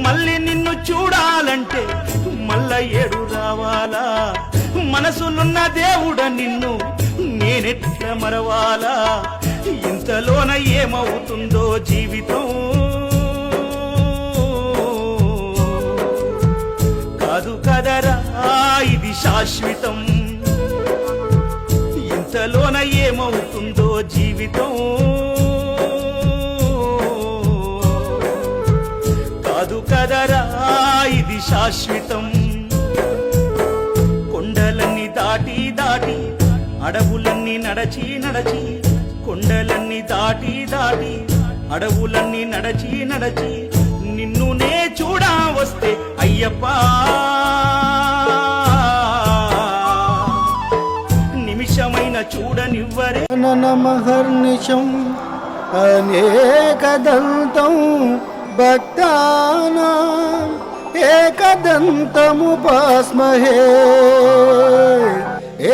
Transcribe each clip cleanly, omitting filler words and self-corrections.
మళ్ళీ నిన్ను చూడాలంటే మళ్ళా ఏడు రావాలా? మనసులున్న దేవుడ నిన్ను నేనెట్ల మరవాలా? ఇంతలోన ఏమవుతుందో జీవితం, కాదు కదరా ఇది శాశ్వతం. ఇంతలోన ఏమవుతుందో జీవితం, కాదు కదరా ఇది శాశ్వతం. కొండలన్నీ దాటి దాటి అడవులన్నీ నడచి నడచి, కొండలన్నీ దాటి దాటి అడవులన్నీ నడచి నడచి నిన్ను నే చూడా వస్తే అయ్యప్ప, నిమిషమైన చూడనివ్వరే. మహర్నిశం అనేకదంతం భక్తానాం ఏకదంతముపాస్మహే,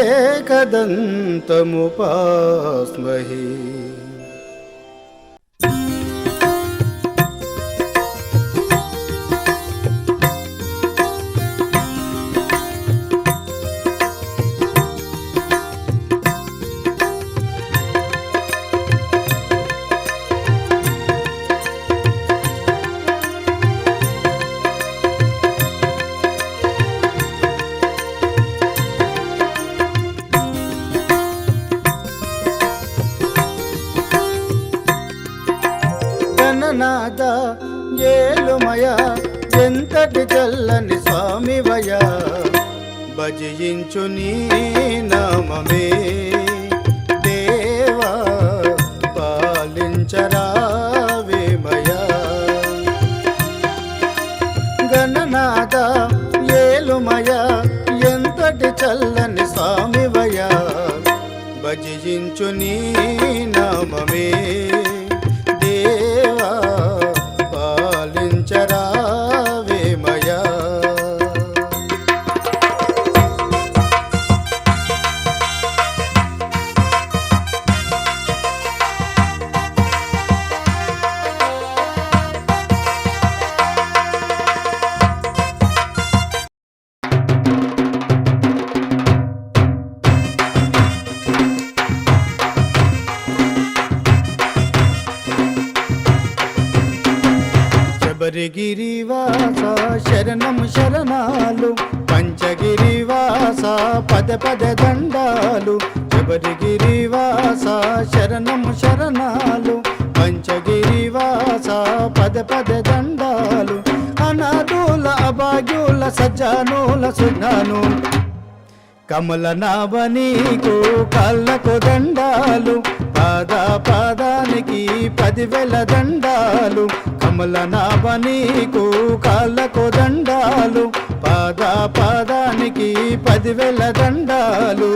ఏకదంతముపాస్మహే. గణనాథ ఏలుమయ ఎంతటి చల్లని స్వామివయ, భజించు నీ నామమే దేవా పాలించరావేమయ. గణనాథ ఏలుమయ ఎంతటి చల్లని స్వామివయ, భజించు నీ నామమే దేవా పాలించరావేమయ. శబరిగిరివాస శరణం శరణాలు, పంచగిరివాస పద పద దండాలు. శబరిగిరివాస శరణం శరణాలు, పంచగిరివాస పద పద దండాలు. అనాథుల అభాగ్యుల సజ్జనుల సుజ్ఞాను, కమల నావనీకు కళ్ళకు దండాలు. పాద పాదానికి 10,000 దండాలు, కమల నావనీకు కాళ్ళకు దండాలు. పాద పాదానికి 10,000 దండాలు.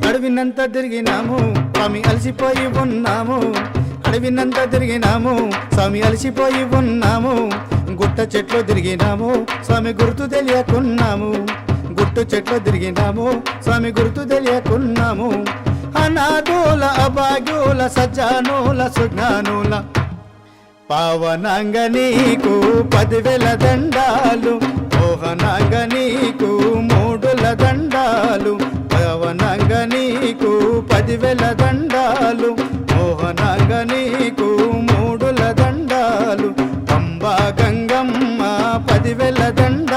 అడవినంత తిరిగినాము స్వామి అలసిపోయి ఉన్నాము, అడవినంత తిరిగినాము స్వామి అలసిపోయి ఉన్నాము. గుట్ట చెట్లు తిరిగినాము స్వామి గుర్తు తెలియకున్నాము, గుట్టు చెట్లు తిరిగినాము స్వామి గుర్తు తెలియకున్నాము. అనాథుల అభాగ్యుల సజ్జనుల సుజ్ఞానుల పావనాంగ నీకు 10,000 దండాలు. మోహనాంగ నీకు 3 దండాలు, పవనంగ నీకు 10,000 దండాలు. మోహనంగ నీకు 3 దండాలు, పంబా గంగమ్మ 10,000 దండాలు.